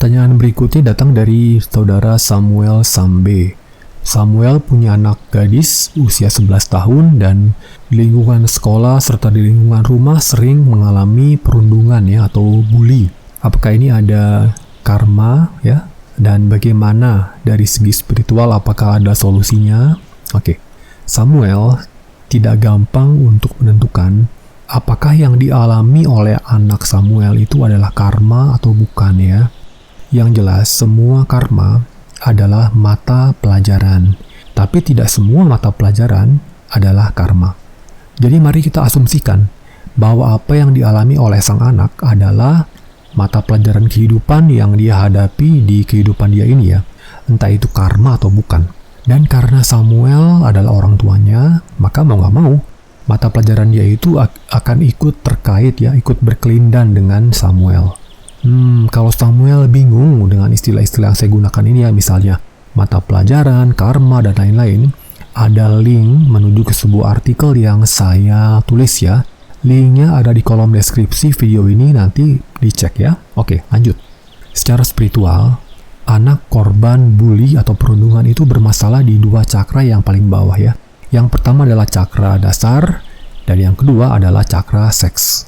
Pertanyaan berikutnya datang dari saudara Samuel Sambe. Samuel punya anak gadis usia 11 tahun dan di lingkungan sekolah serta di lingkungan rumah sering mengalami perundungan ya atau bully. Apakah ini ada karma ya? Dan bagaimana dari segi spiritual apakah ada solusinya? Oke. Samuel tidak gampang untuk menentukan apakah yang dialami oleh anak Samuel itu adalah karma atau bukan ya. Yang jelas, semua karma adalah mata pelajaran. Tapi tidak semua mata pelajaran adalah karma. Jadi mari kita asumsikan bahwa apa yang dialami oleh sang anak adalah mata pelajaran kehidupan yang dia hadapi di kehidupan dia ini ya. Entah itu karma atau bukan. Dan karena Samuel adalah orang tuanya, maka mau gak mau, mata pelajaran dia itu akan ikut terkait ya, ikut berkelindan dengan Samuel. Kalau Samuel bingung dengan istilah-istilah yang saya gunakan ini ya, misalnya mata pelajaran, karma, dan lain-lain, ada link menuju ke sebuah artikel yang saya tulis ya. Linknya ada di kolom deskripsi video ini, nanti dicek ya. Oke, lanjut. Secara spiritual, anak korban bully atau perundungan itu bermasalah di dua cakra yang paling bawah ya. Yang pertama adalah cakra dasar, dan yang kedua adalah cakra seks.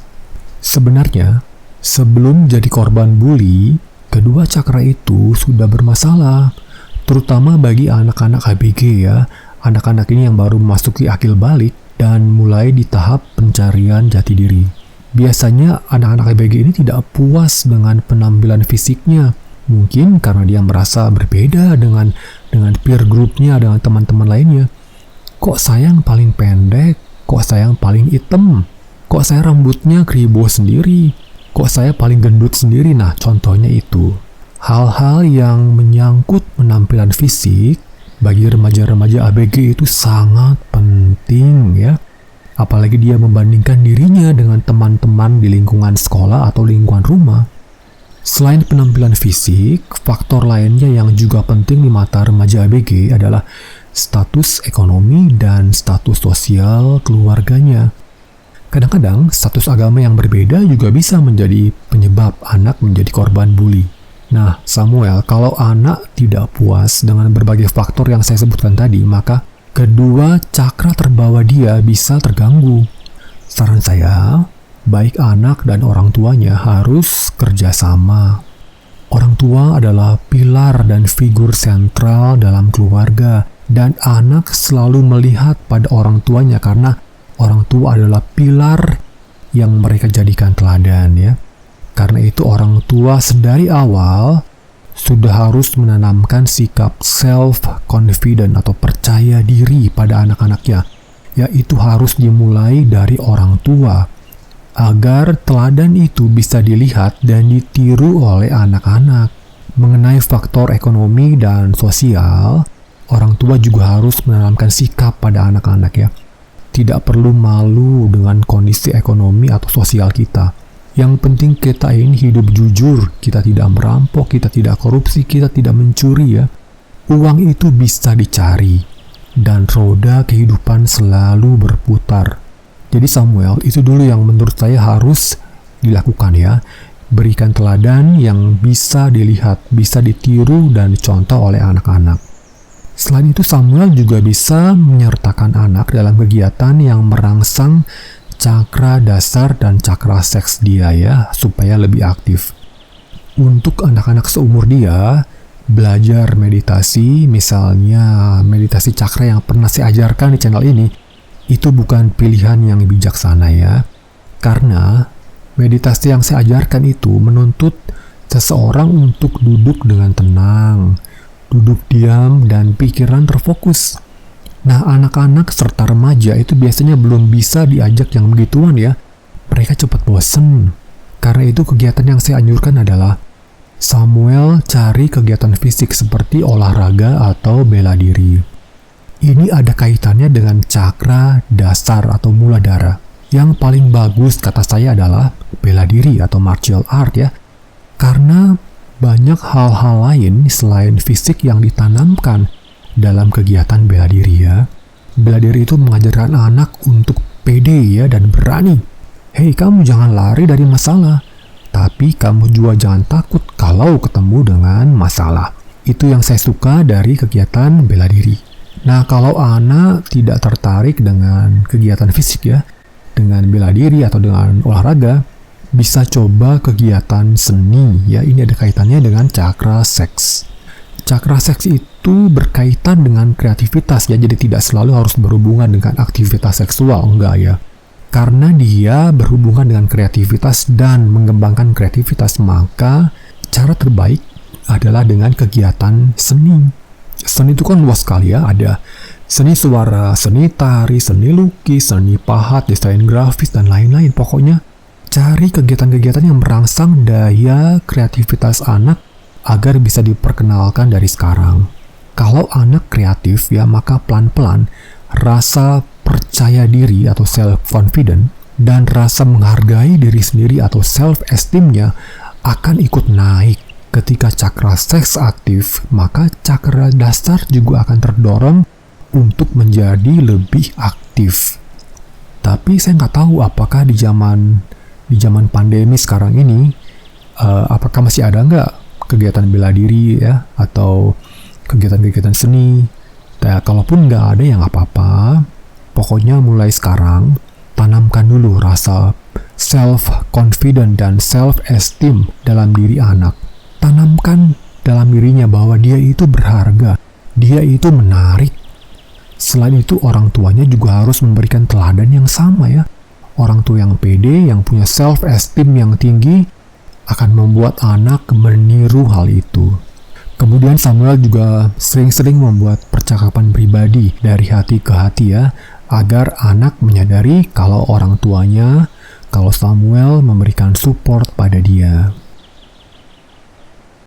Sebenarnya, sebelum jadi korban bully, kedua cakra itu sudah bermasalah, terutama bagi anak-anak ABG ya. Anak-anak ini yang baru memasuki akil balik dan mulai di tahap pencarian jati diri. Biasanya anak-anak ABG ini tidak puas dengan penampilan fisiknya. Mungkin karena dia merasa berbeda dengan peer groupnya, dengan teman-teman lainnya. Kok saya yang paling pendek? Kok saya yang paling hitam? Kok saya rambutnya kribo sendiri? Kok saya paling gendut sendiri? Nah, contohnya itu. Hal-hal yang menyangkut penampilan fisik bagi remaja-remaja ABG itu sangat penting ya. Apalagi dia membandingkan dirinya dengan teman-teman di lingkungan sekolah atau lingkungan rumah. Selain penampilan fisik, faktor lainnya yang juga penting di mata remaja ABG adalah status ekonomi dan status sosial keluarganya. Kadang-kadang, status agama yang berbeda juga bisa menjadi penyebab anak menjadi korban bully. Nah, Samuel, kalau anak tidak puas dengan berbagai faktor yang saya sebutkan tadi, maka kedua cakra terbawa dia bisa terganggu. Saran saya, baik anak dan orang tuanya harus kerjasama. Orang tua adalah pilar dan figur sentral dalam keluarga, dan anak selalu melihat pada orang tuanya karena orang tua adalah pilar yang mereka jadikan teladan ya. Karena itu orang tua sedari awal sudah harus menanamkan sikap self-confident atau percaya diri pada anak-anaknya. Yaitu harus dimulai dari orang tua agar teladan itu bisa dilihat dan ditiru oleh anak-anak. Mengenai faktor ekonomi dan sosial, orang tua juga harus menanamkan sikap pada anak-anak ya. Tidak perlu malu dengan kondisi ekonomi atau sosial kita. Yang penting kita ini hidup jujur, kita tidak merampok, kita tidak korupsi, kita tidak mencuri ya. Uang itu bisa dicari, dan roda kehidupan selalu berputar. Jadi Samuel, itu dulu yang menurut saya harus dilakukan ya. Berikan teladan yang bisa dilihat, bisa ditiru dan dicontoh oleh anak-anak. Selain itu, Samuel juga bisa menyertakan anak dalam kegiatan yang merangsang cakra dasar dan cakra seks dia ya, supaya lebih aktif. Untuk anak-anak seumur dia, belajar meditasi, misalnya meditasi cakra yang pernah saya ajarkan di channel ini, itu bukan pilihan yang bijaksana ya. Karena meditasi yang saya ajarkan itu menuntut seseorang untuk duduk dengan tenang, duduk diam, dan pikiran terfokus. Nah, anak-anak serta remaja itu biasanya belum bisa diajak yang begituan ya. Mereka cepat bosen. Karena itu kegiatan yang saya anjurkan adalah Samuel cari kegiatan fisik seperti olahraga atau bela diri. Ini ada kaitannya dengan cakra dasar atau muladhara. Yang paling bagus kata saya adalah bela diri atau martial art ya. Karena banyak hal-hal lain selain fisik yang ditanamkan dalam kegiatan bela diri ya. Bela diri itu mengajarkan anak untuk pede ya dan berani. Hei, kamu jangan lari dari masalah. tapi kamu juga jangan takut kalau ketemu dengan masalah. Itu yang saya suka dari kegiatan bela diri. Nah, kalau anak tidak tertarik dengan kegiatan fisik ya, dengan bela diri atau dengan olahraga, bisa coba kegiatan seni ya. Ini ada kaitannya dengan cakra seks. Cakra seks itu berkaitan dengan kreativitas ya, jadi tidak selalu harus berhubungan dengan aktivitas seksual, enggak ya. Karena dia berhubungan dengan kreativitas dan mengembangkan kreativitas, maka cara terbaik adalah dengan kegiatan seni. Seni itu kan luas sekali ya, ada seni suara, seni tari, seni lukis, seni pahat, desain grafis, dan lain-lain. Pokoknya cari kegiatan-kegiatan yang merangsang daya kreativitas anak agar bisa diperkenalkan dari sekarang. Kalau anak kreatif ya, maka pelan-pelan rasa percaya diri atau self-confident dan rasa menghargai diri sendiri atau self-esteem-nya akan ikut naik. Ketika cakra seks aktif, maka cakra dasar juga akan terdorong untuk menjadi lebih aktif. Tapi saya nggak tahu apakah di zaman pandemi sekarang ini, apakah masih ada nggak kegiatan bela diri ya, atau kegiatan-kegiatan seni. Nah, kalaupun nggak ada ya nggak apa-apa. Pokoknya mulai sekarang, tanamkan dulu rasa self-confident dan self-esteem dalam diri anak. Tanamkan dalam dirinya bahwa dia itu berharga, dia itu menarik. Selain itu, orang tuanya juga harus memberikan teladan yang sama ya. Orang tua yang pede, yang punya self-esteem yang tinggi, akan membuat anak meniru hal itu. Kemudian Samuel juga sering-sering membuat percakapan pribadi dari hati ke hati ya, agar anak menyadari kalau orang tuanya, kalau Samuel memberikan support pada dia.